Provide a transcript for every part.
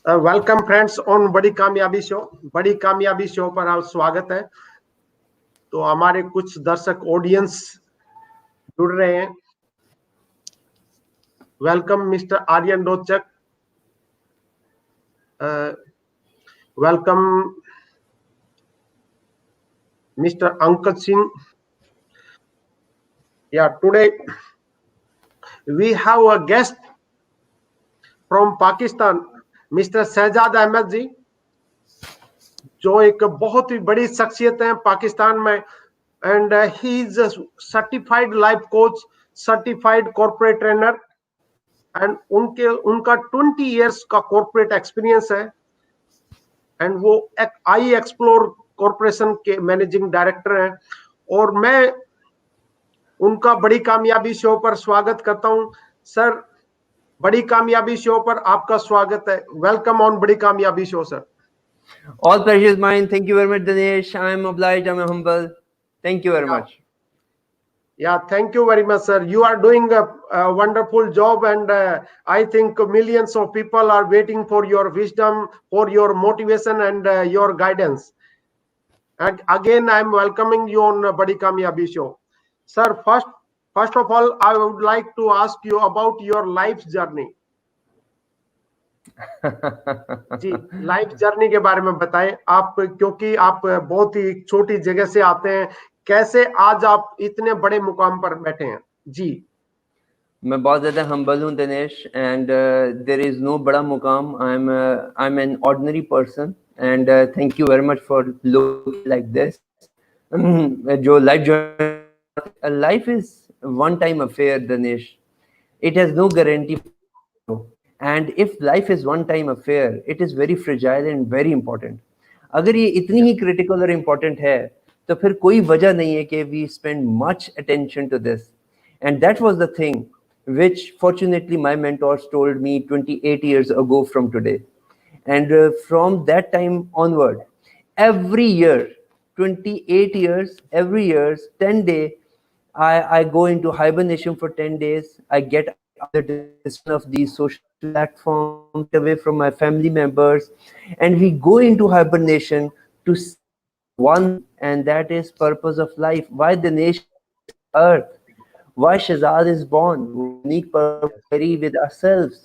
Welcome friends on बड़ी कामयाबी show. बड़ी कामयाबी शो पर आप स्वागत है। तो हमारे कुछ दर्शक ऑडियंस जुड़ रहे हैं। Welcome mister Aryan Rochak, welcome mister uncle Singh. Yeah, today we have a guest from Pakistan, mister Shahzad Ahmed ji, जो एक बहुत ही बड़ी शख्सियत है पाकिस्तान में। And he is a certified life coach, certified corporate trainer, and उनका 20 इयर्स का कॉर्पोरेट एक्सपीरियंस है। एंड वो आई एक्सप्लोर कॉर्पोरेशन के मैनेजिंग डायरेक्टर हैं। और मैं उनका बड़ी कामयाबी शो पर स्वागत करता हूं। सर, बड़ी कामयाबी शो पर आपका स्वागत है। वेलकम ऑन बड़ी कामयाबी show sir. All pleasure is mine. Thank you very much, Dinesh. I am obliged. I am humble. Thank you very much. Yeah, thank you very much, sir. You are doing a wonderful job, and I think millions of people are waiting for your wisdom, for your motivation, and your guidance. And again, I am welcoming you on Badi Kamyabi Show. Sir, first of all, I would like to ask you about your life journey. जी, life journey के बारे में बताएं आप, क्योंकि आप बहुत ही छोटी जगह से आते हैं। कैसे आज आप इतने बड़े मुकाम पर बैठे हैं? जी, मैं बहुत ज़्यादा humble हूँ Dinesh, and there is no बड़ा मुकाम. I'm an ordinary person, and thank you very much for looking like this. जो life is one time affair, Dinesh. It has no guarantee. And if life is one time affair, it is very fragile and very important. अगर ये इतनी ही critical और important है, तो फिर कोई वजह नहीं है कि we spend much attention to this. And that was the thing which fortunately my mentors told me 28 years ago from today. And from that time onward, every year, 28 years, every year, 10 days, I go into hibernation for 10 days. I get out of the discipline of these social platforms, get away from my family members, and we go into hibernation to see one, and that is purpose of life. Why the nation earth? Why Shahzad is born? Unique purpose carry with ourselves.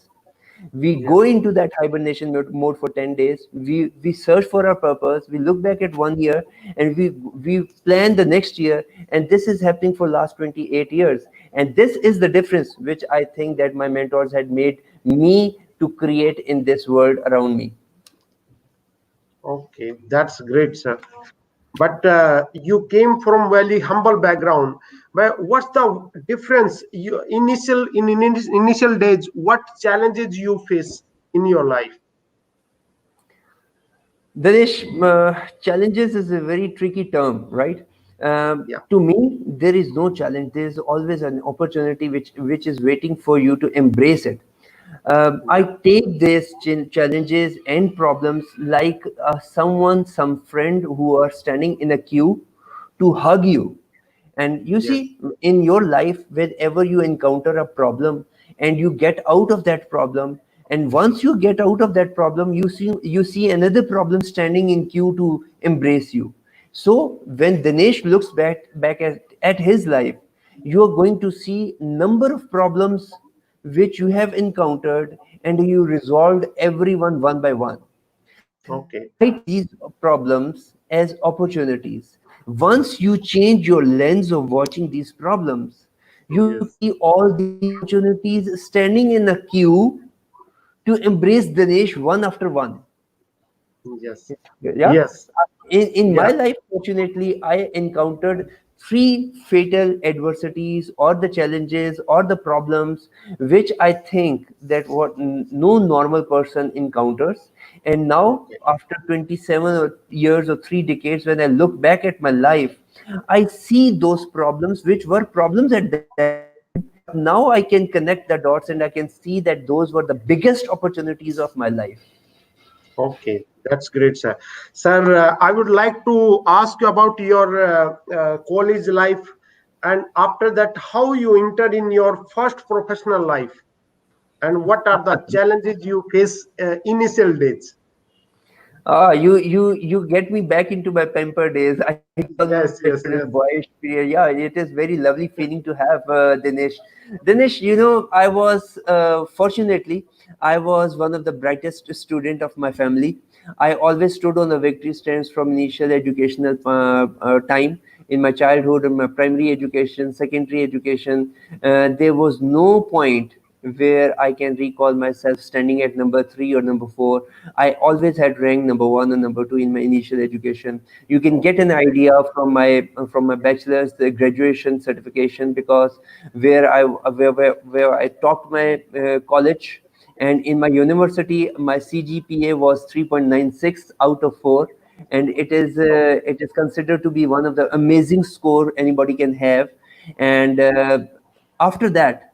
We go into that hibernation mode for 10 days. We search for our purpose. We look back at 1 year, and we plan the next year. And this is happening for last 28 years. And this is the difference which I think that my mentors had made me to create in this world around me. okay, that's great, sir. But you came from very humble background. But what's the difference? You initial days, what challenges you face in your life? Dinesh, challenges is a very tricky term, right? Yeah. To me, there is no challenge. There is always an opportunity which is waiting for you to embrace it. I take these challenges and problems like some friend who are standing in a queue to hug you. And you Yes. see, in your life, whenever you encounter a problem and you get out of that problem, and once you get out of that problem, you see another problem standing in queue to embrace you. So when Dinesh looks back at his life, you are going to see number of problems which you have encountered, and you resolved everyone one by one. Okay. Treat these problems as opportunities. Once you change your lens of watching these problems, you Yes. see all these opportunities standing in a queue to embrace Dinesh one after one. Yes. Yeah. Yes. In my Yeah. life, fortunately, I encountered three fatal adversities or the challenges or the problems which I think that what no normal person encounters. And now, Okay. after 27 years or 3 decades, when I look back at my life, I see those problems which were problems at that time, but now I can connect the dots and I can see that those were the biggest opportunities of my life. Okay. That's great, sir. Sir, I would like to ask you about your college life, and after that, how you entered in your first professional life. and what are the challenges you face initial days? You get me back into my pamper days. I recall my Yes, yes, children yes. boyish period. Yeah, it is very lovely feeling to have, Dinesh. Dinesh, you know, I was fortunately I was one of the brightest student of my family. I always stood on the victory stands from initial educational time in my childhood, in my primary education, secondary education. There was no point where I can recall myself standing at number three or number four. I always had rank number one or number two in my initial education. You can get an idea from my bachelor's, the graduation certification, because where I topped my college, and in my university my CGPA was 3.96 out of 4, and it is considered to be one of the amazing score anybody can have. And after that,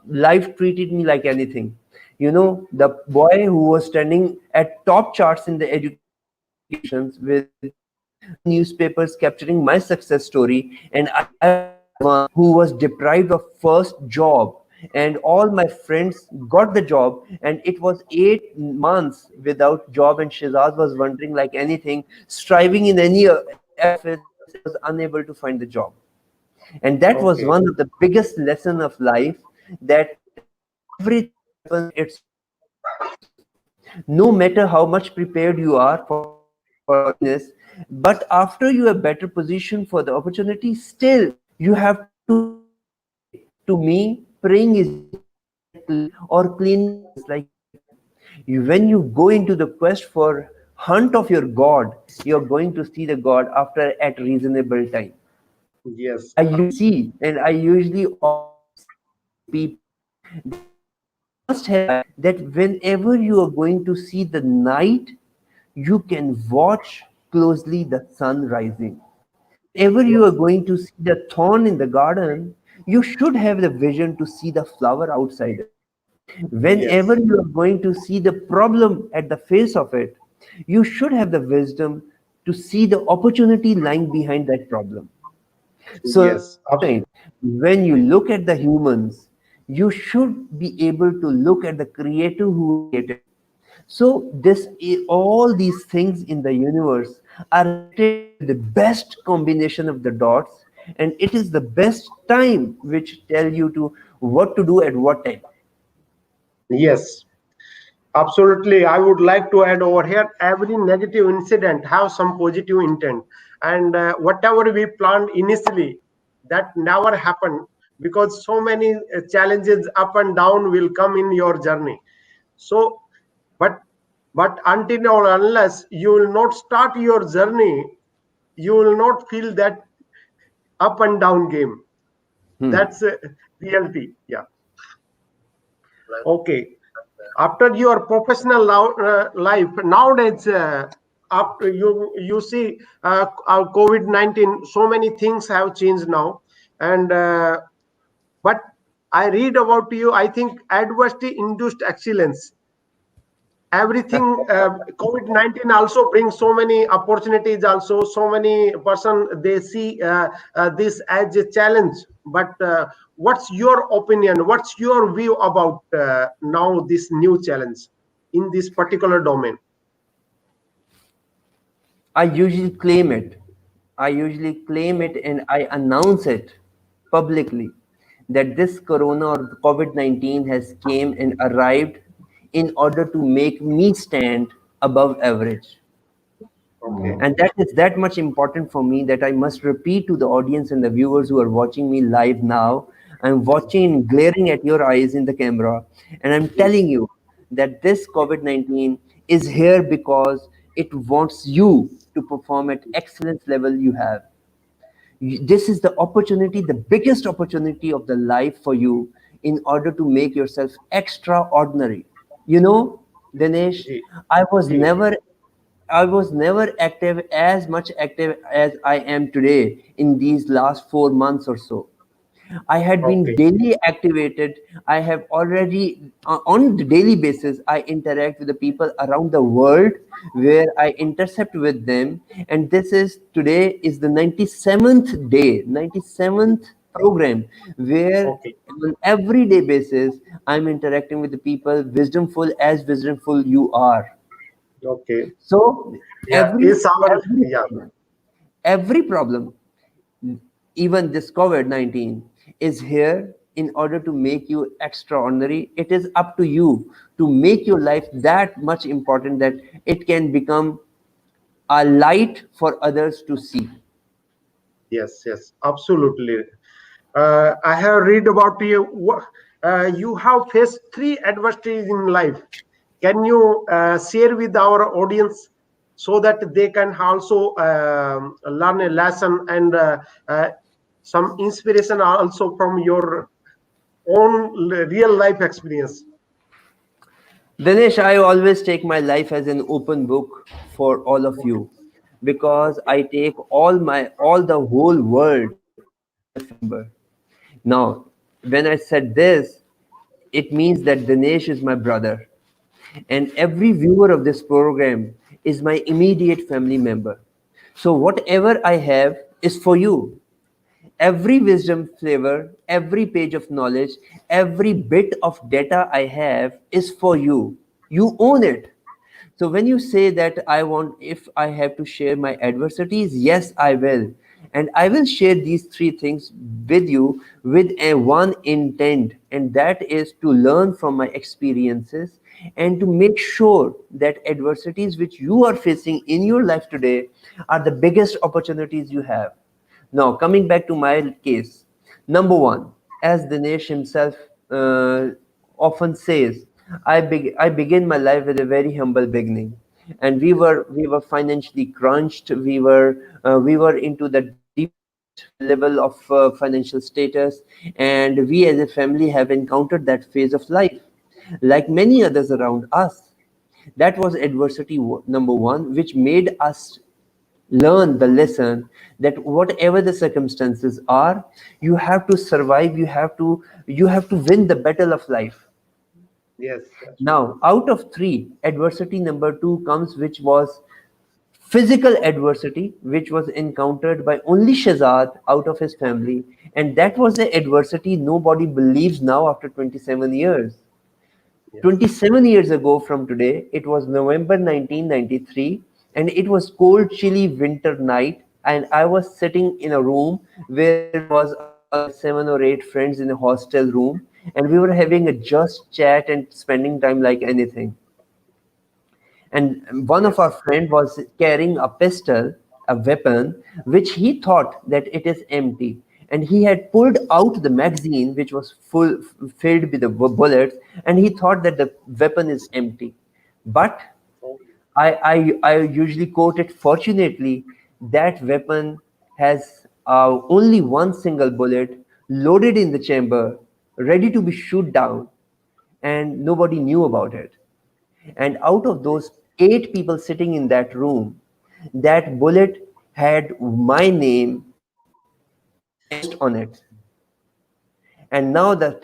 life treated me like anything. You know, the boy who was standing at top charts in the education qualifications with all the newspapers capturing my success story, and I was the one who was deprived of first job, and all my friends got the job, and it was 8 months without job, and Shahzad was wondering like anything, striving in any office, and was unable to find the job. And that was Okay. one of the biggest lesson of life, that everything happens its own times. No matter how much prepared you are for success, but after you have better position for the opportunity, still you have to pray. To me, praying is equal like or cleaning house like everything. When you go into the quest for hunt of your God, you're going to see the God after at reasonable time. Yes. And I usually always say to people that you must have this habit that whenever you are going to see the night, you can watch closely the sun rising. Whenever you are going to see the thorn in the garden, you should have the vision to see the flower outside it. Whenever Yes. you are going to see the problem at the face of it, you should have the wisdom to see the opportunity lying behind that problem. So Yes. same kind, when you look at the humans, you should be able to look at the creator who created it. So all these things in the universe are related with the best combination of the dots, and it is the best time which tell you to what to do at what time. Yes. Absolutely. I would like to add over here, every negative incident have some positive intent. And whatever we planned initially, that never happened, because so many challenges up and down will come in your journey. So, but until or unless you will not start your journey, you will not feel that up and down game. That's reality. Yeah. Okay. After your professional life nowadays, after you see COVID-19, so many things have changed now. And but I read about you, I think adversity induced excellence, everything. COVID-19 also brings so many opportunities, also so many person they see this as a challenge. But what's your opinion, what's your view about now this new challenge in this particular domain? I usually claim it. I usually claim it and I announce it publicly that this corona or COVID-19 has came and arrived in order to make me stand above average. Okay. And that is that much important for me that I must repeat to the audience and the viewers who are watching me live now. I'm watching and glaring at your eyes in the camera, and I'm telling you that this COVID 19 is here because it wants you to perform at excellence level you have. This is the opportunity, the biggest opportunity of the life for you in order to make yourself extraordinary. You know, Dinesh, Ji. I was Ji. never I was never active as much active as I am today in these last 4 months or so. I had been Okay. daily activated. I have already, on the daily basis, I interact with the people around the world where I intercept with them. And this is today is the 97th day, 97th program where Okay. on everyday basis I'm interacting with the people, wisdomful as wisdomful you are. Okay. So Yeah. It's our, every yeah. problem, every problem, even this COVID-19 is here in order to make you extraordinary. It is up to you to make your life that much important that it can become a light for others to see. Yes, yes, absolutely. I have read about you. You have faced three adversities in life. Can you share with our audience so that they can also learn a lesson and uh, some inspiration also from your own real life experience? Dinesh, I always take my life as an open book for all of Okay, you because okay, I take all the whole world as my family member. Now, when I said this, it means that Dinesh is my brother, and every viewer of this program is my immediate family member. So whatever I have is for you. Every wisdom flavor, every page of knowledge, every bit of data I have is for you. You own it. So when you say that I want, if I have to share my adversities, yes, I will. And I will share these three things with you with a one intent, and that is to learn from my experiences and to make sure that adversities which you are facing in your life today are the biggest opportunities you have. Now, coming back to my case, number one, as Dinesh himself often says, I begin my life with a very humble beginning, and we were financially crunched. We were into the deepest level of financial status, and we as a family have encountered that phase of life, like many others around us. That was adversity number one, which made us learn the lesson that whatever the circumstances are, you have to survive, you have to win the battle of life. yes, yes, Now, out of three, adversity number two comes, which was physical adversity, which was encountered by only Shahzad out of his family, and that was the adversity nobody believes now after 27 years. yes. 27 years ago from today, it was November 1993, and it was cold, chilly winter night, and I was sitting in a room where there was around like 7 or 8 friends in a hostel room, and we were having a just chat and spending time like anything. And one of our Yes. friend was carrying a pistol, a weapon, which he thought that it is empty. And he had pulled out the magazine, which was filled with the bullets, and he thought that the weapon is empty. But Oh, I usually quote it, fortunately, that weapon has only one single bullet loaded in the chamber, ready to be shoot down, and nobody knew about it. And out of those 8 people sitting in that room, that bullet had my name etched on it. And now the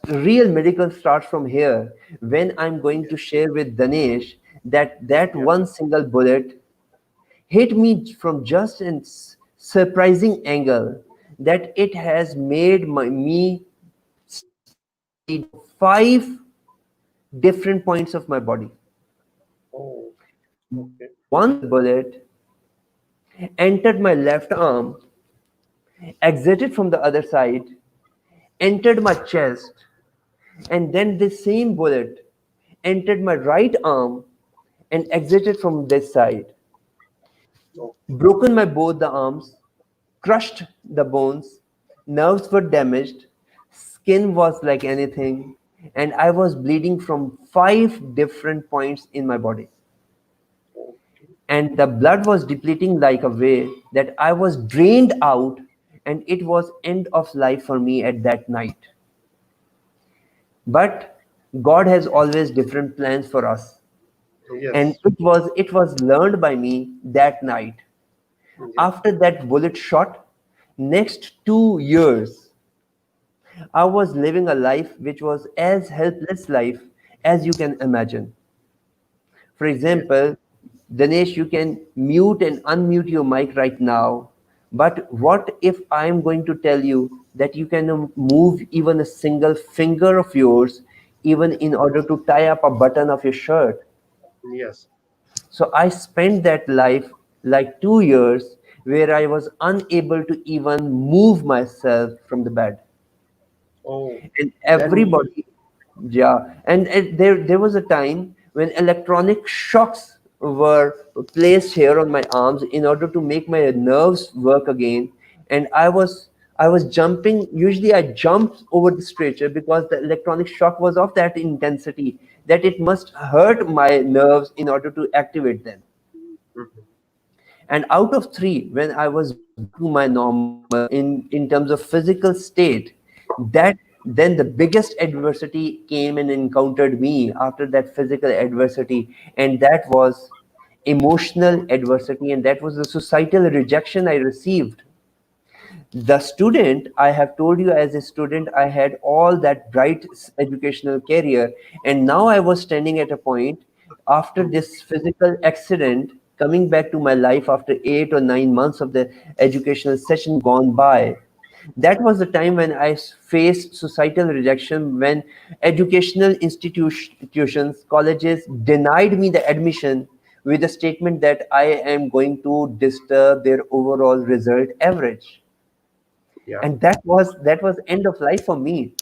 real miracle starts from here when I'm going to share with Danesh that that yes. one single bullet hit me from just a surprising angle that it has made me start bleeding from 5 different points of my body. Oh, okay. One single bullet entered my left arm, exited from the other side, entered my chest, and then the same bullet entered my right arm and exited from this side, Okay. broken my both the arms, crushed the bones, nerves were damaged, skin was like anything, and I was bleeding from 5 different points in my body. Okay. And the blood was depleting like a way that I was drained out, and it was end of life for me at that night. But God has always different plans for us, and Yes. it was learned by me that night. Yes. After that bullet shot, next 2 years I was living a life which was as helpless life as you can imagine. For Yes. example, Dinesh, you can mute and unmute your mic right now. But what if I am going to tell you that you can move even a single finger of yours, even in order to tie up a button of your shirt. Yes. So I spent that life like 2 years where I was unable to even move myself from the bed. Oh, And then everybody, yeah, and there was a time when electronic shocks were placed here on my arms in order to make my nerves work again. And I was jumping. Usually I jumped over the stretcher because the electronic shock was of that intensity that it must hurt my nerves in order to activate them. Mhm. And out of three, when I was back to my normal in terms of physical state, that then the biggest adversity came and encountered me after that physical adversity, and that was emotional adversity, and that was the societal rejection I received. The student, I have told you, as a student I had all that bright educational career, and now I was standing at a point after this physical accident, coming back to my life after 8 or 9 months of the educational session gone by. That was the time when I faced societal rejection, when educational institutions, colleges denied me the admission with the statement that I am going to disturb their overall result average. Yeah. And that was end of life for me.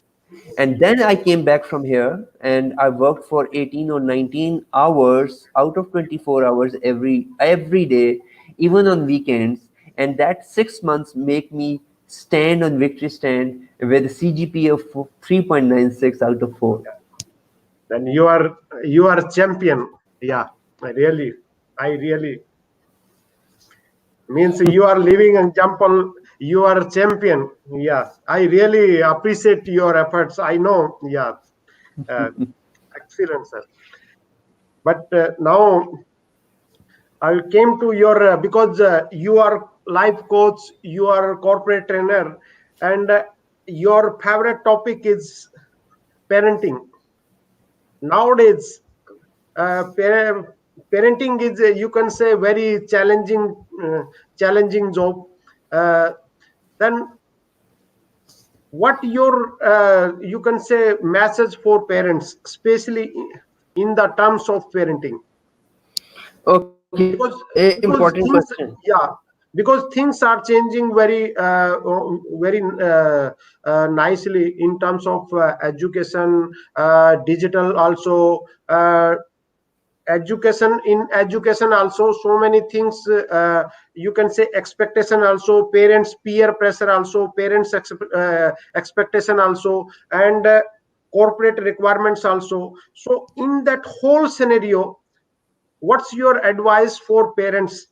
And then I came back from here and I worked for 18 or 19 hours out of 24 hours every day, even on weekends. And that 6 months make me stand on victory stand with a CGPA of 3.96 out of 4. Then you are champion. Yeah. I really means you are living and jump on. You are champion. Yeah. I really appreciate your efforts. I know. Yeah. Uh, Excellent, sir. But now I came to your because you are life coach, you are corporate trainer, and your favorite topic is parenting. Nowadays, parenting is you can say very challenging job. Uh, then what your you can say message for parents, especially in the terms of parenting? Okay, because important because things, question. yeah, because things are changing very nicely in terms of education, digital also, education also, so many things, you can say expectation also, parents peer pressure also, parents expectation also, and corporate requirements also. So in that whole scenario, what's your advice for parents?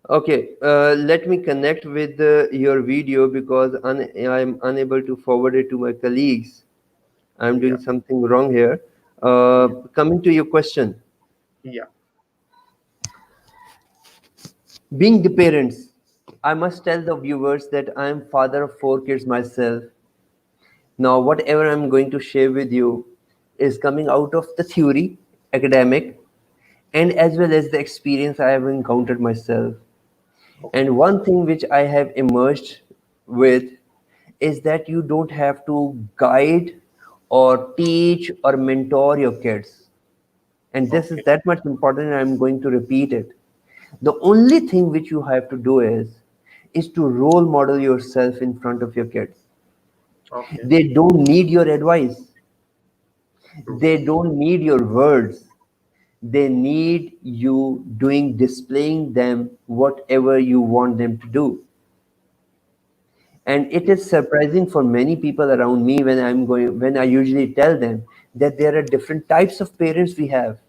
Okay, let me connect with your video because I'm unable to forward it to my colleagues. I'm Yeah. doing something wrong here. Yeah. Coming to your question, Yeah. being the parents, I must tell the viewers that I am father of 4 kids myself. Now, whatever I'm going to share with you is coming out of the theory, academic, and as well as the experience I have encountered myself. Okay. And one thing which I have emerged with is that you don't have to guide or teach or mentor your kids. And this is Okay. that much important, and I'm going to repeat it. The only thing which you have to do is to role model yourself in front of your kids. Okay. They don't need your advice. They Yes. don't need your words. They need you displaying them whatever you want them to do. And it Yeah. is surprising for many people around me when I usually tell them that there are different types of parents we have.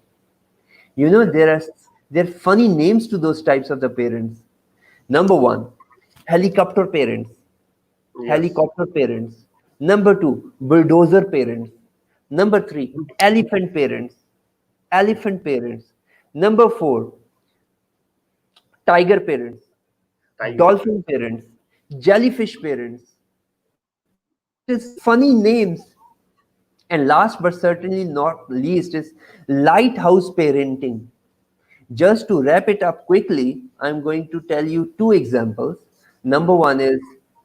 You know, Yeah. there are funny names to those types of the parents. Number one, helicopter parents. Yes. Helicopter parents. Number two, bulldozer parents. Number three, elephant parents. Elephant parents. Number four, tiger parents, Tiger. dolphin parents, jellyfish parents. It is funny names. And last but certainly not least is lighthouse parenting. Just to wrap it up quickly, I'm going to tell you two examples. Number one is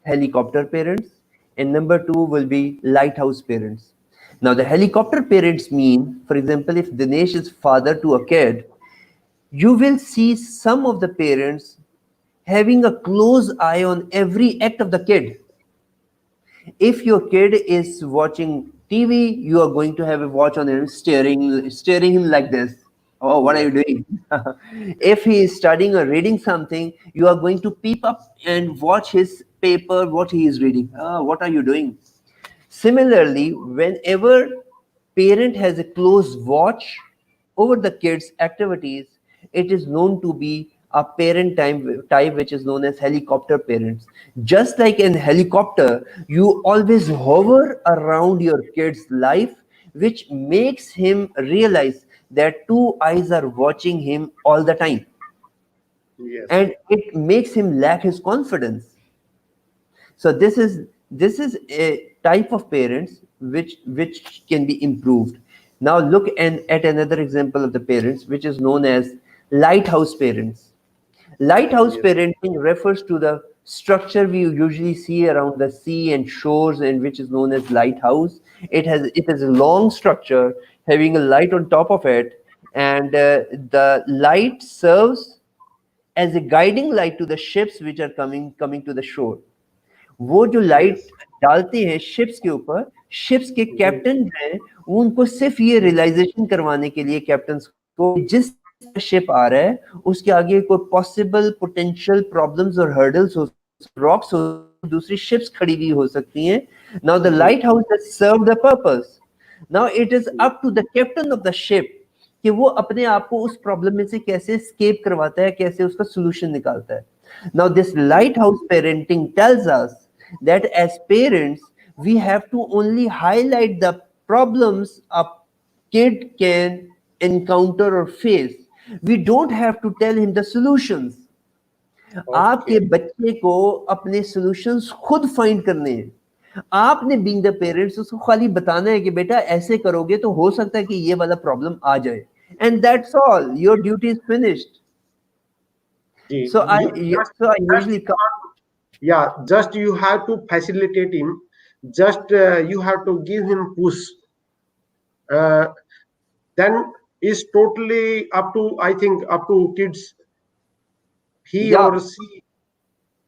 helicopter parents, and number two will be lighthouse parents. Now, the helicopter parents mean, for example, if Dinesh is father to a kid, you will see some of the parents having a close eye on every act of the kid. If your kid is watching TV, you are going to have a watch on him, staring him like this. Oh, what are Yes. you doing? If he is studying or reading something, you are going to peep up and watch his paper, what he is reading. What are you doing? Similarly, whenever parent has a close watch over the kids' activities, it is known to be a parent type which is known as helicopter parents. Just like in helicopter, you always hover around your kid's life, which makes him realize that two eyes are watching him all the time, Yes. and it makes him lack his confidence. So this is a type of parents which can be improved. Now look at another example of the parents, which is known as lighthouse parents. Lighthouse Yes. parenting refers to the structure we usually see around the sea and shores, and which is known as lighthouse. It is a long structure having a light on top of it, and the light serves as a guiding light to the ships which are coming to the shore. वो जो light Yes. डालते हैं ships के ऊपर, ships के Mhm. Captain जो हैं, उनको सिर्फ ये रियलाइजेशन करवाने के लिए कैप्टन्स को, जिस तरह का शिप आ रहा है उसके आगे कोई पॉसिबल पोटेंशियल प्रॉब्लम्स और हर्डल्स हो, रॉक्स हो, दूसरी शिप्स खड़ी हुई हो सकती हैं. Now the Mhm. Lighthouse has serve the purpose. Now it is Mhm. Up to the captain of the ship कि वो अपने आप को उस प्रॉब्लम में से कैसे escape करवाता है, कैसे उसका solution निकालता है. Now, this lighthouse parenting tells us that as parents, we have to only highlight the problems a kid can encounter or face. We don't have to tell him the solutions. आपके Okay. बच्चे को अपने solutions खुद find करने हैं. आपने being the parents उसको खाली बताना है कि बेटा ऐसे करोगे तो हो सकता है कि ये वाला प्रॉब्लम आ जाए, and that's all. Your duty is finished. Ji, So I you so I just usually come. yeah, just you have to facilitate him. Just you have to give him push. Uh, then is totally up to, I think, up to kids. He Yeah. or she,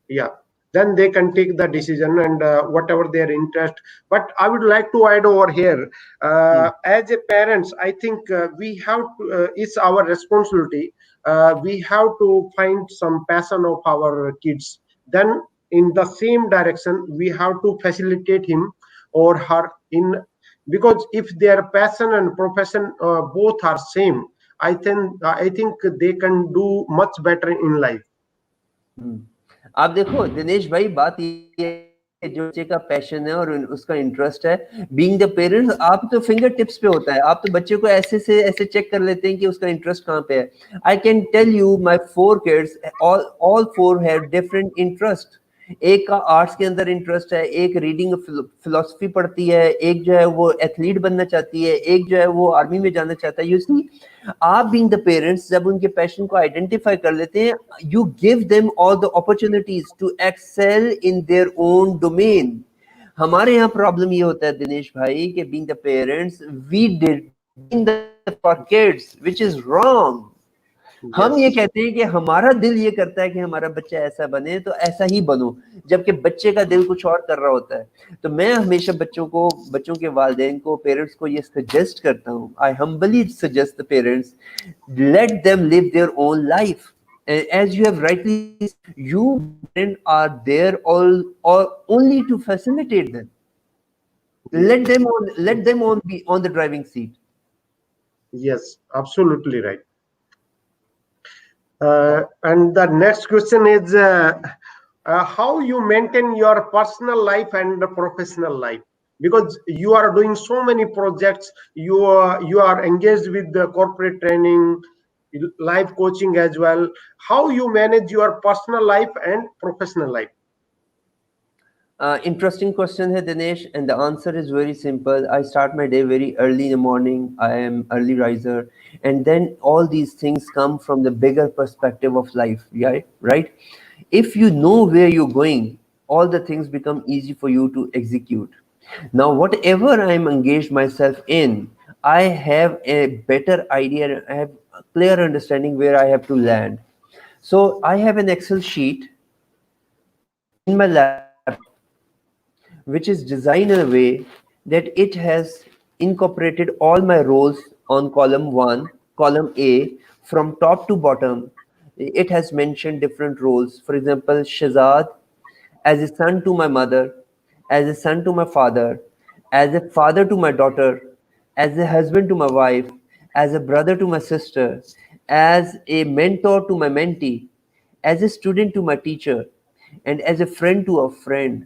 yeah, then they can take the decision and whatever their interest. But I would like to add over here, Hmm. as a parents, I think we have to, it's our responsibility. We have to find some passion of our kids. Then in the same direction we have to facilitate him or her in, because if their passion and profession both are same, I think they can do much better in life. हम्म. आप देखो दिनेश भाई, बात ये है कि जो बच्चे का पैशन है और उसका इंटरेस्ट है, बीइंग द पेरेंट्स आप तो फिंगर टिप्स पे होता है, आप तो बच्चे को ऐसे से ऐसे चेक कर लेते हैं कि उसका इंटरेस्ट कहाँ पे है. I can tell you my 4 kids, all 4 have different interest. एक का आर्ट्स के अंदर इंटरेस्ट है, एक रीडिंग फिलोसफी पढ़ती है, एक जो है वो एथलीट बनना चाहती है, एक जो है वो आर्मी में जाना चाहता है. यू सी, आप बीइंग द पेरेंट्स जब उनके पैशन को आइडेंटिफाई कर लेते हैं, you give them all the opportunities to excel in their own domain. हमारे यहाँ प्रॉब्लम ये होता है दिनेश भाई कि being the parents we did design the life of our kids, which is wrong. हम ये Yes. कहते हैं कि हमारा दिल ये करता है कि हमारा बच्चा ऐसा बने तो ऐसा ही बनो, जबकि बच्चे का दिल कुछ और कर रहा होता है. तो मैं हमेशा बच्चों के वालिदैन को, पेरेंट्स को ये सजेस्ट करता हूँ, I humbly suggest the parents, let them live their own life. As you have rightly said, you being the parent are there all or only to facilitate them. Yes. Let them on be on the driving seat. Yes, absolutely right. And the next question is how you maintain your personal life and the professional life, because you are doing so many projects. You are engaged with the corporate training, life coaching as well. How you manage your personal life and professional life? Interesting question है Dinesh, and the answer is very simple. I start my day very early in the morning. I am early riser, and then all these things come from the bigger perspective of life. Right? If you know where you're going, all the things become easy for you to execute. Now, whatever I'm engaged myself in, I have a better idea, I have a clear understanding where I have to land. So I have an Excel sheet in my laptop which is designed in a way that it has incorporated all my roles on column 1, column A, from top to bottom. It has mentioned different roles. For example, Shahzad, as a son to my mother, as a son to my father, as a father to my daughter, as a husband to my wife, as a brother to my sister, as a mentor to my mentee, as a student to my teacher, and as a friend to a friend.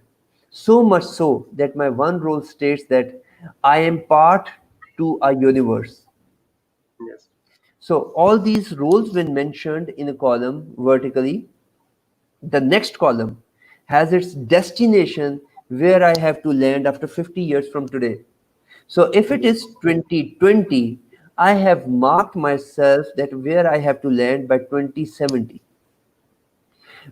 So much so that my one role states that I am part to a universe. Yes. So all these roles, when mentioned in a column vertically, the next column has its destination where I have to land after 50 years from today. So if it is 2020, I have marked myself that where I have to land by 2070.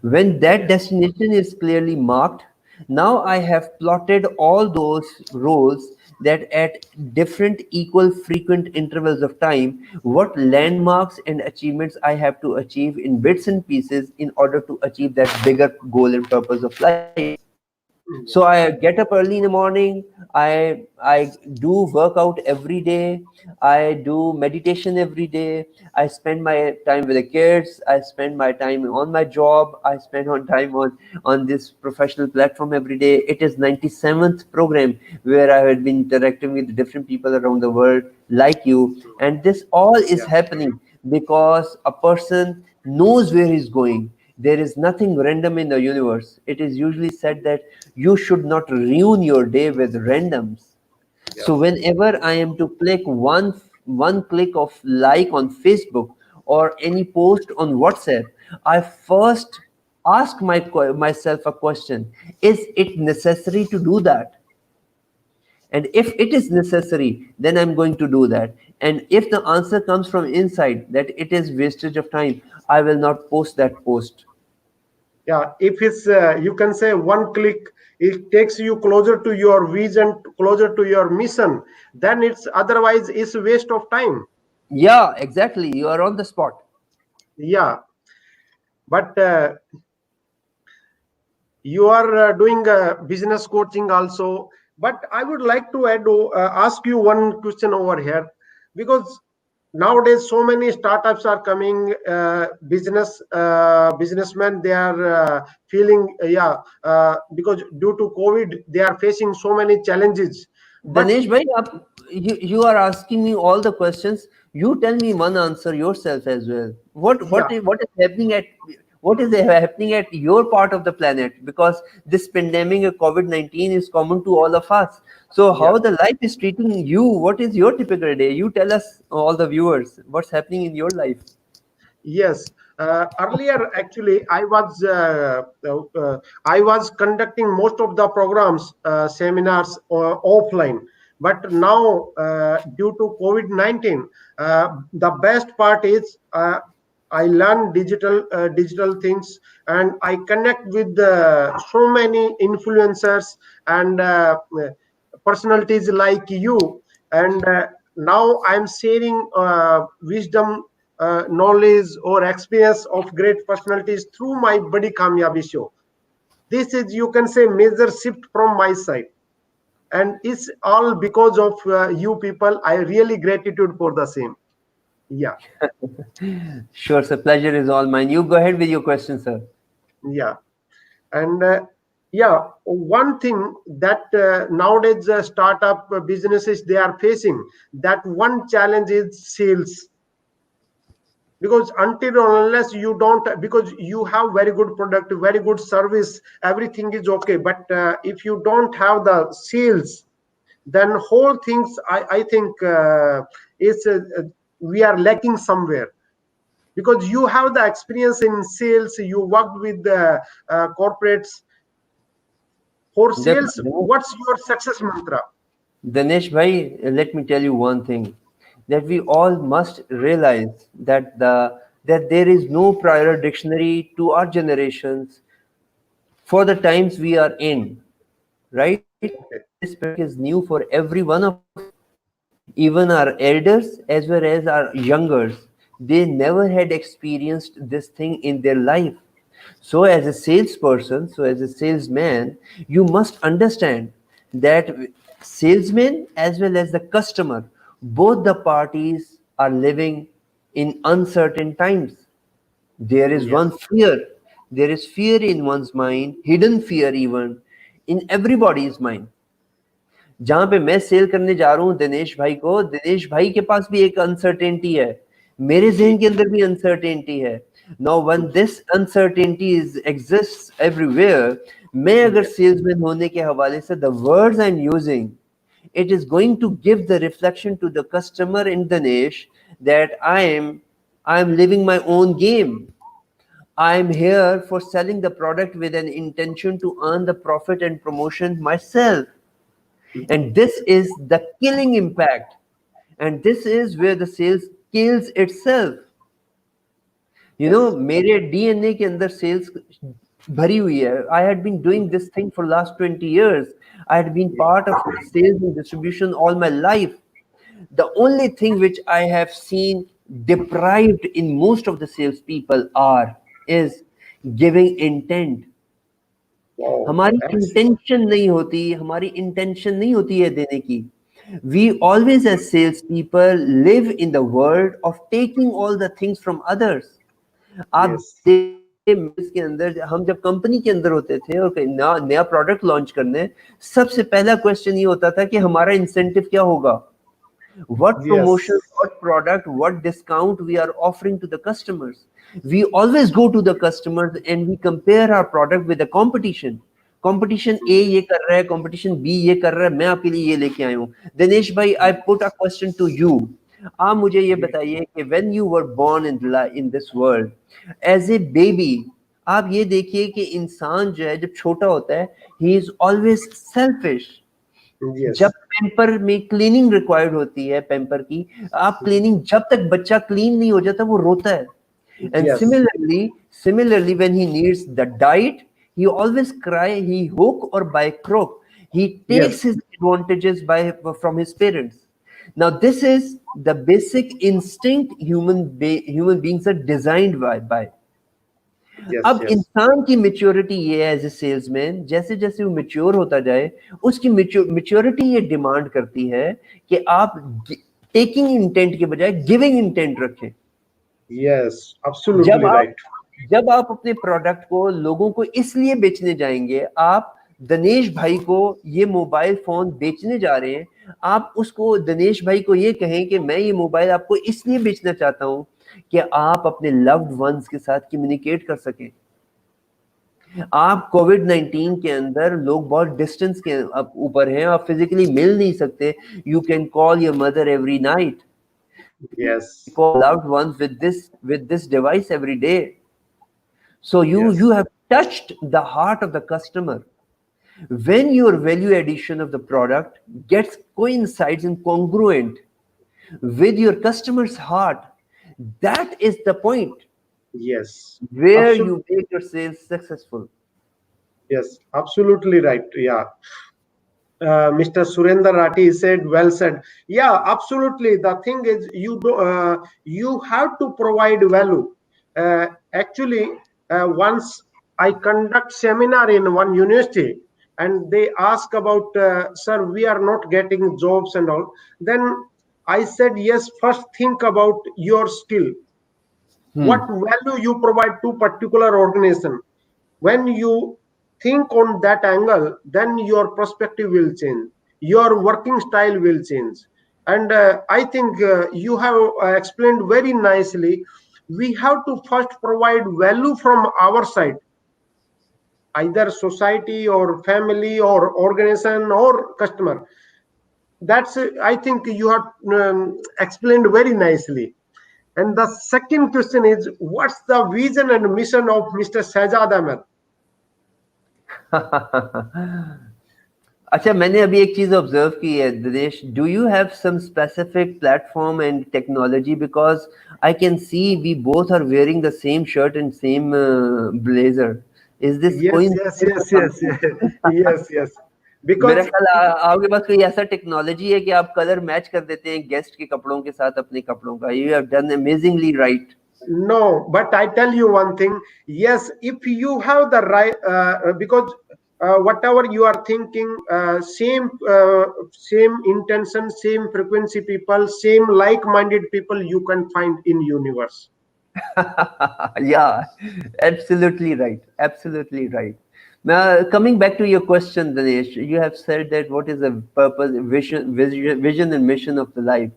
When that Yes. destination is clearly marked, now I have plotted all those roles that at different equal frequent intervals of time, what landmarks and achievements I have to achieve in bits and pieces in order to achieve that bigger goal and purpose of life. So Yes. I get up early in the morning. I do workout every day. I do meditation every day. I spend my time with the kids. I spend my time on my job. I spend on time on this professional platform every day. It is 97th program where I have been interacting with different people around the world like you, and this all is Yeah. happening because a person knows where he's going. There is nothing random in the universe. It is usually said that you should not ruin your day with randoms. So Yes. whenever I am to click one click of like on Facebook or any post on WhatsApp, I first ask myself a question: is it necessary to do that? And if it is necessary, then I'm going to do that. And if the answer comes from inside that it is wastage of time, I will not post that post. Yeah. If it's, you can say one click, it takes you closer to your vision, closer to your mission. Then it's otherwise it's a waste of time. Yeah, exactly. You are on the spot. Yeah. But you are doing business coaching also. But I would like to ask you one question over here, because nowadays so many startups are coming, businessmen, they are feeling, because due to COVID they are facing so many challenges. But Dinesh bhai, you are asking me all the questions. You tell me one answer yourself as well. yeah, What is happening at what is happening at your part of the planet? Because this pandemic of COVID-19 is common to all of us. So yeah. how the life is treating you? What is your typical day? You tell us, all the viewers, what's happening in your life. Yes, earlier actually I was conducting most of the programs, seminars offline. But now, due to COVID-19, the best part is I learn digital things, and I connect with so many influencers and personalities like you. And now I'm sharing wisdom, knowledge or experience of great personalities through my Badikamyabi show. This is, you can say, major shift from my side, and it's all because of you people. I really gratitude for the same. Yeah, Sure, sir. Pleasure is all mine. You go ahead with your question, sir. yeah, and yeah, one thing that nowadays startup businesses they are facing, that one challenge is sales. Because until or unless you don't, because you have very good product, very good service, everything is okay, but if you don't have the sales, then whole things, I think is we are lacking somewhere. Because you have the experience in sales, you worked with the corporates. For sales, Definitely. what's your success mantra? Dinesh bhai, let me tell you one thing, that we all must realize that there is no prior dictionary to our generations for the times we are in, right? Okay. This pandemic is new for every one of us, even our elders as well as our youngers. They never had experienced this thing in their life. So, as a salesperson, so as a salesman, you must understand that salesman as well as the customer, both the parties are living in uncertain times. There is Yes. one fear. There is fear in one's mind, hidden fear even in everybody's mind. जहां पे मैं cell करने जा रहा हूँ दिनेश भाई को, दिनेश भाई के पास भी एक अनसर्टेनिटी है, मेरे जहन के अंदर भी अनसर्टेनिटी है. Now when this uncertainty is exists everywhere, मैं अगर Yes. सेल्समैन होने के हवाले से the words I am using, it is going to give the reflection to the customer in Dinesh that I am living my own game. I am here for selling the product with an intention to earn the profit and promotion myself. And this is the killing impact. And this is where the sales kills itself. You know, Yes. मेरे DNA के अंदर sales भरी हुई है. I had been doing this thing for last 20 years. I had been part of sales and distribution all my life. The only thing which I have seen deprived in most of the salespeople is giving intent. Wow. हमारी That's intention नहीं होती, हमारी intention नहीं होती है देने की. We always as sales people live in the world of taking all the things from others. आप yes. देखिए मेल्स के अंदर, हम जब कंपनी के अंदर होते थे और नया नया प्रोडक्ट लॉन्च करने, सबसे पहला क्वेश्चन ये होता था कि हमारा इंसेंटिव क्या होगा, what Yes. promotion, what product, what discount we are offering to the customers. We always go to the customers and we compare our product with the competition. Competition A ये कर रहा है, competition B ये कर रहा है, मैं आपके लिए ये लेके आया हूँ. दिनेश भाई, I put a question to you. आप मुझे ये बताइए कि when you were born in this world as a baby, आप ये देखिए कि इंसान जो है जब छोटा होता है, he is always selfish. जब Yes. पैम्पर में क्लीनिंग रिक्वायर्ड होती है, पैम्पर की, आप क्लीनिंग, जब तक बच्चा क्लीन नहीं हो जाता वो रोता है. And Yes. Similarly when he needs the diet, he always cry, he hook or by crook, he takes Yes. his advantages from his parents. Now this is the basic instinct human beings are designed by. Yes. अब Yes. इंसान की maturity ये है as a salesman, जैसे जैसे वो mature होता जाए, उसकी मेच्योरिटी ये डिमांड करती है कि आप टेकिंग इंटेंट के बजाय गिविंग इंटेंट रखें. Yes. जब Absolutely आप right. जब आप अपने प्रोडक्ट को लोगों को इसलिए बेचने जाएंगे, आप दिनेश भाई को ये मोबाइल फोन बेचने जा रहे हैं, आप उसको दिनेश भाई को ये कहें कि मैं ये मोबाइल आपको इसलिए बेचना चाहता हूं कि आप अपने लव्ड वंस के साथ कम्युनिकेट कर सकें. आप कोविड-19 के अंदर लोग बहुत डिस्टेंस के ऊपर हैं, आप फिजिकली मिल नहीं सकते. You can call your mother every night, you can Yes. call loved ones with this device every day. So you Yes. have touched the heart of the customer. When your value addition of the product gets coincides and congruent with your customer's heart, that is the point Yes. where Absolutely. you make your sales successful. Yes. Absolutely right. Yeah. Mr. Surendra Rati said, well said. Yeah, absolutely. The thing is, you have to provide value. Actually, once I conduct seminar in one university, and they ask about, sir, we are not getting jobs and all. Then I said, yes. First, think about your skill. What Hmm. value you provide to particular organization. When you think on that angle, then your perspective will change, your working style will change. And I think you have explained very nicely. We have to first provide value from our side, either society or family or organization or customer. That's I think you have explained very nicely. And the second question is, what's the vision and mission of Mr. Shahzad Ahmed? अच्छा, मैंने अभी एक चीज observe की है Dinesh. Do you have some specific platform and technology, because I can see we both are wearing the same shirt and same blazer. Is this Yes, yes, coincidence or yes, yes, something? yes, yes. मेरा Because ख्याल आपके पास कोई ऐसा technology है कि आप colour match कर देते हैं गेस्ट के कपड़ों के साथ अपने कपड़ों का. You have done amazingly right. no, but I tell you one thing. Yes, if you have the right, because whatever you are thinking, same intention, same frequency people, same like-minded people you can find in universe. Yeah, absolutely right. Absolutely right. Now, coming back to your question, Dinesh, you have said that what is the purpose, vision and mission of the life.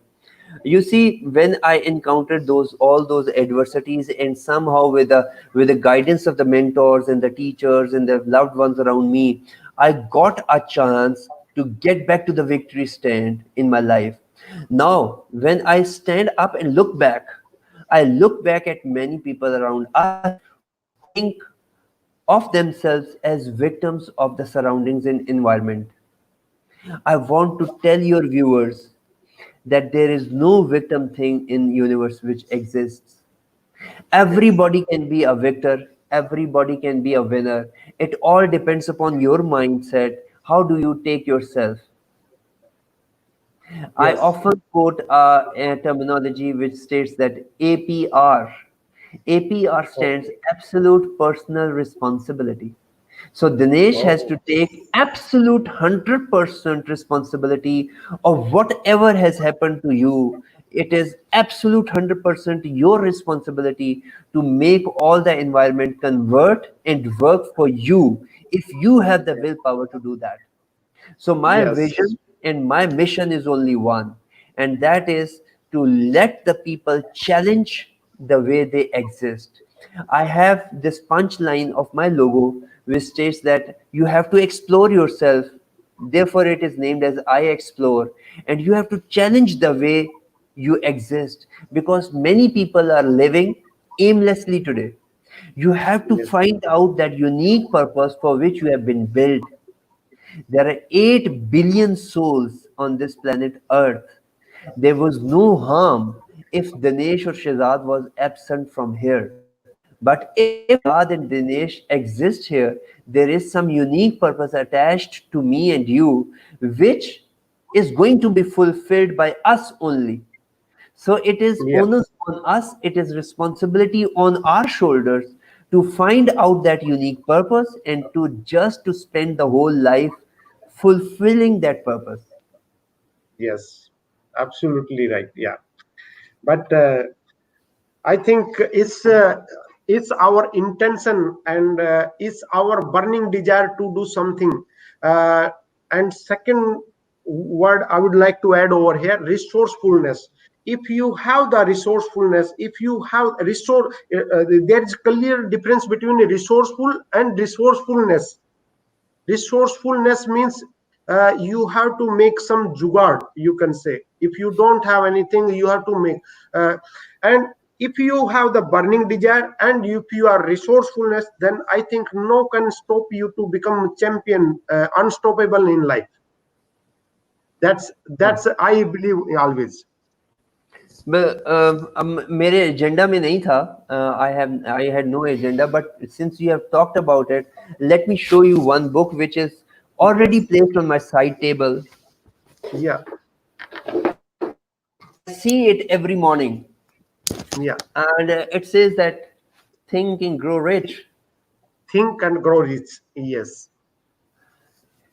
You see, when I encountered all those adversities, and somehow with the guidance of the mentors and the teachers and the loved ones around me, I got a chance to get back to the victory stand in my life. Now, when I stand up and look back, I look back at many people around us who think of themselves as victims of the surroundings and environment. I want to tell your viewers that there is no victim thing in universe which exists. Yes, Everybody can be a victor, everybody can be a winner. It all depends upon your mindset. How do you take yourself? I yes, often quote a terminology which states that APR. APR stands okay, absolute personal responsibility. So Dinesh has oh, to take absolute 100% responsibility of whatever has happened to you. It is absolute 100% your responsibility to make all the environment convert and work for you if you have the willpower to do that. So my yes, vision and my mission is only one, and that is to let the people challenge the way they exist. I have this punchline of my logo which states that you have to explore yourself. Therefore, it is named as I Explore, and you have to challenge the way you exist because many people are living aimlessly today. You have to yes, find out that unique purpose for which you have been built. There are 8 billion souls on this planet Earth. There was no harm if Dinesh or Shahzad was absent from here. But if Shahzad and Dinesh exist here, there is some unique purpose attached to me and you, which is going to be fulfilled by us only. So it is onus yes, on us, it is responsibility on our shoulders to find out that unique purpose and to just to spend the whole life fulfilling that purpose. yes. Absolutely right. Yeah, but I think it's our intention and it's our burning desire to do something. Uh, and second word I would like to add over here: resourcefulness. If you have the resourcefulness, if you have there is clear difference between resourceful and resourcefulness. Resourcefulness means you have to make some jugaad, you can say. If you don't have anything, you have to make. And if you have the burning desire and if you are resourcefulness, then I think no can stop you to become champion, unstoppable in life. That's I believe always. मेरे agenda में नहीं था. I had no agenda, but since you have talked about it, let me show you one book which is already Yes. placed on my side table. Yeah. I see it every morning, Yeah. and it says that think and grow rich. Think and grow rich. Yes.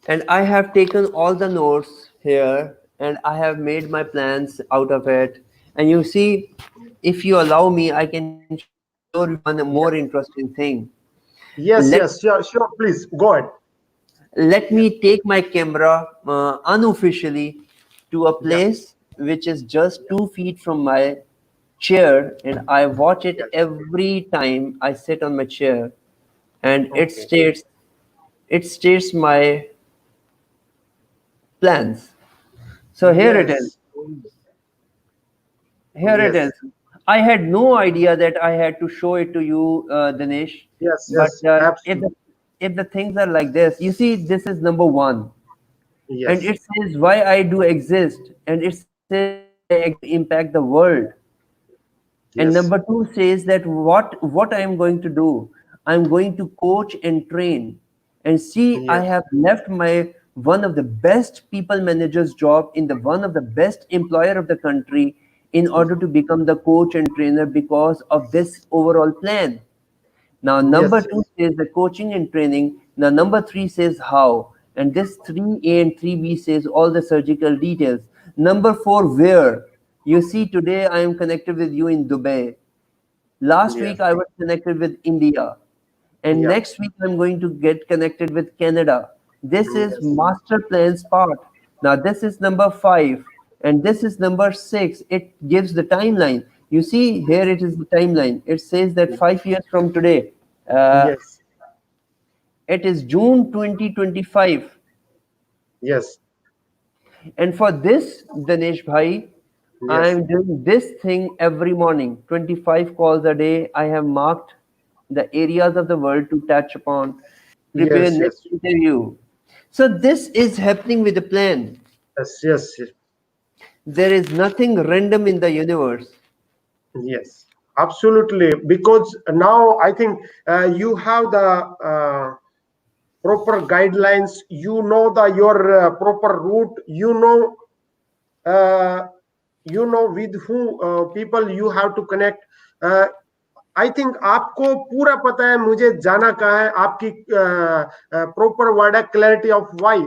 And I have taken all the notes here and I have made my plans out of it. And you see, if you allow me, I can show you one more Yeah. interesting thing. Yes. Let Yes. Sure. Sure. Please go ahead. let me take my camera unofficially to a Yeah. place which is just Yeah. 2 feet from my chair, and I watch it Yes. every time I sit on my chair, and Okay. it states my plans. So here it is. Yes. Here it is. Yes. I had no idea that I had to show it to you, Dinesh. Yes. But Yes. Absolutely. if the things are like this, you see, this is number one, and Yes. it says why I do exist, and it says that why I impact the world. And Yes. number two says that what I am going to do. I'm going to coach and train. And see, I Yes. have left my one of the best people managers job in the one of the best employer of the country in order to become the coach and trainer because of this overall plan. Now, number Yes. two Yes. says the coaching and training. Now, number three says how. And this 3A and 3B says all the surgical details. Number four, where. You see, today I am connected with you in Dubai. Last week Yes. I was connected with India. And Yeah. next week I'm going to get connected with Canada. This is Yes. master plans part. Now, this is number five. And this is number six. It gives the timeline. You see, here it is the timeline. It says that 5 years from today. Uh, Yes. it is June 2025. Yes. And for this, Dinesh Bhai, I Yes. am doing this thing every morning. 25 calls a day. I have marked the areas of the world to touch upon, prepare Yes. next Yes. interview. So this is happening with a plan. Yes. Yes. There is nothing random in the universe. Yes. Absolutely. Because now I think you have the proper guidelines. You know the your proper route. Uh, you know with who people you have to connect. I think आपको पूरा पता है मुझे जाना कहाँ है. आपकी proper word है क्लैरिटी ऑफ वाई.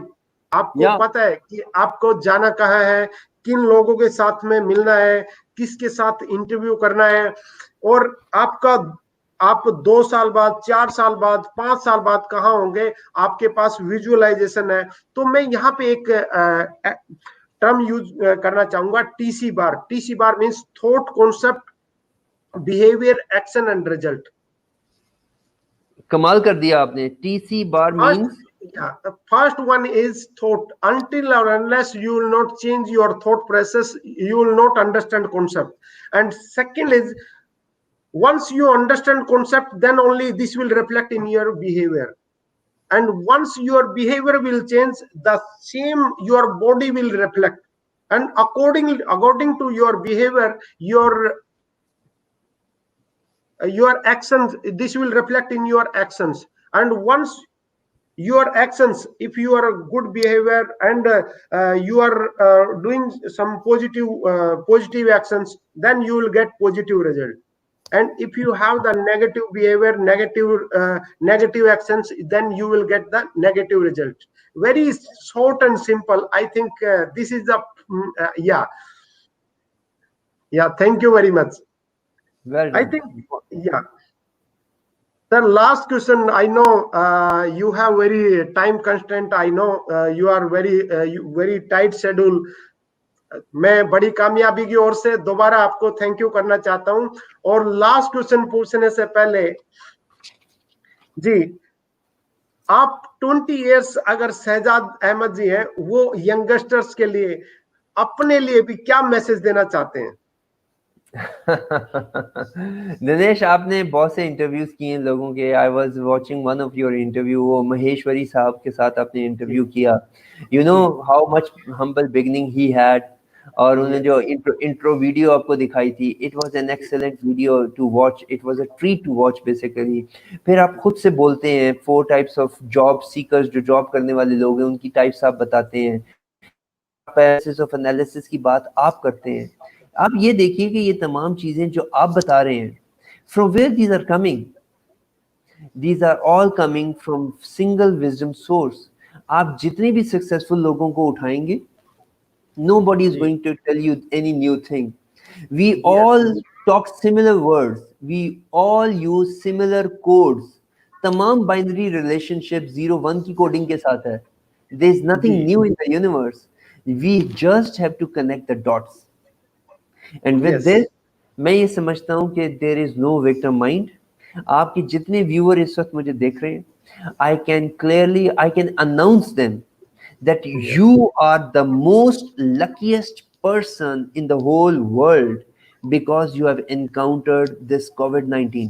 आपको Yeah, पता है कि आपको जाना कहाँ है, किन लोगों के साथ में मिलना है, किसके साथ इंटरव्यू करना है. और आपका आप 2 साल बाद, 4 साल बाद, 5 साल बाद कहाँ होंगे, आपके पास विजुअलाइजेशन है. तो मैं यहाँ पे एक टर्म यूज करना चाहूंगा, TC bar. TC bar means thought, concept, behavior, action and result. कमाल कर दिया आपने. TC bar First, means yeah, the first one is thought. Until or unless you will not change your thought process, you will not understand concept. And second is, once you understand concept, then only this will reflect in your behavior. And once your behavior will change, the same your body will reflect. And according to your behavior, your actions, this will reflect in your actions. And once your actions, if you are a good behavior and you are doing some positive actions, then you will get positive result. And if you have the negative behavior, negative actions, then you will get the negative result. Very short and simple. I think this is the yeah. Yeah, thank you very much. well I done. think, yeah. The last question, I know you have very time constraint. I know you are very tight schedule. मैं बड़ी कामयाबी की ओर से दोबारा आपको thank you करना चाहता हूं. और लास्ट क्वेश्चन पूछने से पहले जी, आप 20 इयर्स अगर शहजाद अहमद जी हैं, वो यंगस्टर्स के लिए, अपने लिए भी क्या मैसेज देना चाहते हैं? दिनेश, आपने बहुत से इंटरव्यूज किए हैं लोगों के. I was watching one of your interview. वो महेश्वरी साहब के साथ आपने जी. इंटरव्यू किया. यू नो जी. How much humble beginning he had. और उन्होंने यस. जो इंट्रो वीडियो आपको दिखाई थी, it was an excellent video to watch. It was a treat to watch basically. फिर आप खुद से बोलते हैं 4 टाइप्स ऑफ जॉब सीकर्स, जो जॉब करने वाले लोग हैं उनकी टाइप्स आप बताते हैं. पैरालिसिस ऑफ एनालिसिस की बात आप करते हैं. आप ये देखिए कि ये तमाम चीजें जो आप बता रहे हैं, from where these are coming. These are all coming from single wisdom source. आप जितने भी सक्सेसफुल लोगों को उठाएंगे, nobody is जी. going to tell you any new thing. We yes. all talk similar words. We all use similar codes. तमाम binary relationship 0 1 की coding के साथ है. There is जी. nothing new in the universe. We just have to connect the dots. And with yes. This, मैं ये समझता हूँ कि there is no victim mind. आपके जितने व्यूअर इस वक्त मुझे देख रहे हैं, I can announce them that yes. you are the most luckiest person in the whole world because you have encountered this COVID-19.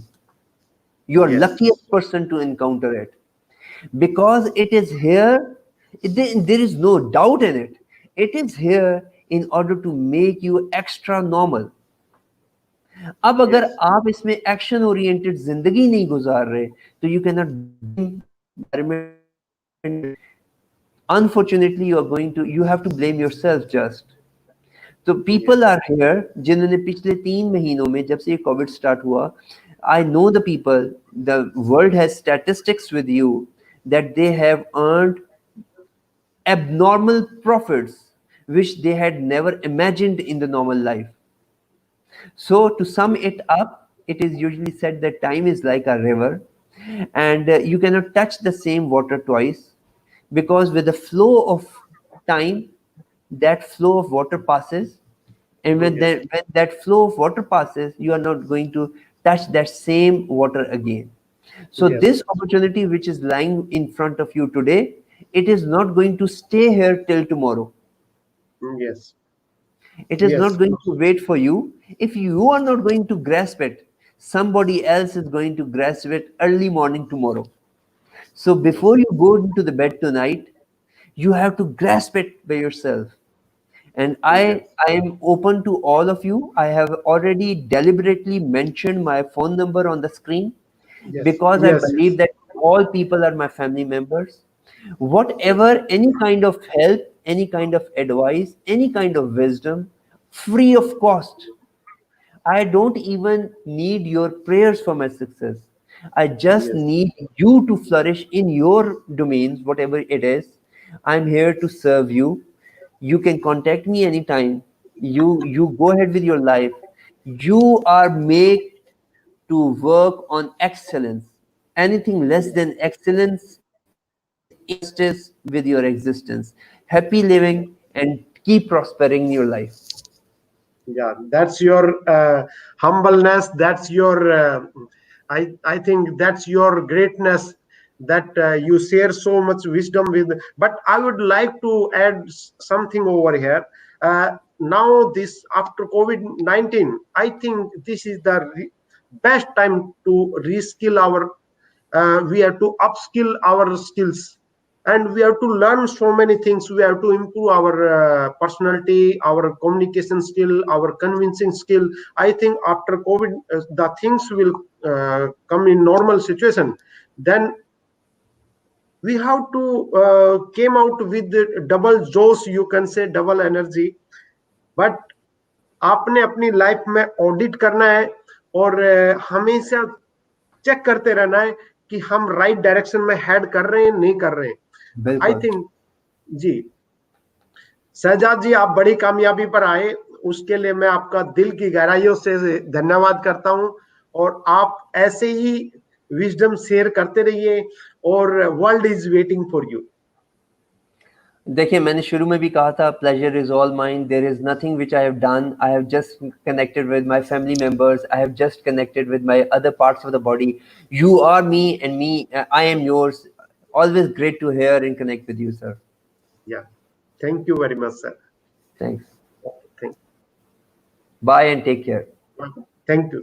You are yes. luckiest person to encounter it because it is here. There is no doubt in it. It is here in order to make you extra normal. अब अगर yes, आप इसमें action oriented जिंदगी नहीं गुजार रहे तो you can not blame environment. Unfortunately you are going to you have to blame yourself just. तो पीपल yes, आर हियर जिन्होंने पिछले 3 महीनों में जब से ये कोविड स्टार्ट हुआ, I know the people, the world has statistics with you that they have earned abnormal profits which they had never imagined in the normal life. So, to sum it up, it is usually said that time is like a river, and you cannot touch the same water twice, because with the flow of time, that flow of water passes, and yes, when that flow of water passes, you are not going to touch that same water again. So, yes, this opportunity which is lying in front of you today, it is not going to stay here till tomorrow. yes, It is yes, not going to wait for you. If you are not going to grasp it, somebody else is going to grasp it early morning tomorrow. So yes, before you go into the bed tonight, you have to grasp it by yourself. And yes, I am open to all of you. I have already deliberately mentioned my phone number on the screen yes, because I yes, believe that all people are my family members. Whatever, any kind of help, any kind of advice, any kind of wisdom, free of cost. I don't even need your prayers for my success. I just yes, need you to flourish in your domains, whatever it is. I'm here to serve you. You can contact me anytime. You go ahead with your life. You are made to work on excellence. Anything less than excellence is injustice with your existence. Happy living and keep prospering in your life. yeah, that's your humbleness, that's your I think that's your greatness, that you share so much wisdom with. But I would like to add something over here. Now this, after COVID-19, I think this is the best time to reskill our we have to upskill our skills, and we have to learn so many things. We have to improve our personality, our communication skill, our convincing skill. I think after COVID, the things will come in normal situation. Then we have to came out with the double josh, you can say double energy. But आपने अपनी life में audit करना है, और हमेशा check करते रहना है कि हम राइट डायरेक्शन में हेड कर रहे हैं नहीं कर रहे हैं। आई बिल्कुल. थिंक जी, शहजाद जी, आप बड़ी कामयाबी पर आए, उसके लिए मैं आपका दिल की गहराइयों से धन्यवाद करता हूं। और आप ऐसे ही विजडम शेयर करते रहिए, और world is waiting for you. देखिए, मैंने शुरू में भी कहा था, pleasure is all mine. There is nothing which I have done. I have just connected with my family members. I have just connected with my other parts of the body. You are me and me, I am yours. Always great to hear and connect with you, sir. या, thank you very much sir. Thanks. Thank Bye and take care. Thank you.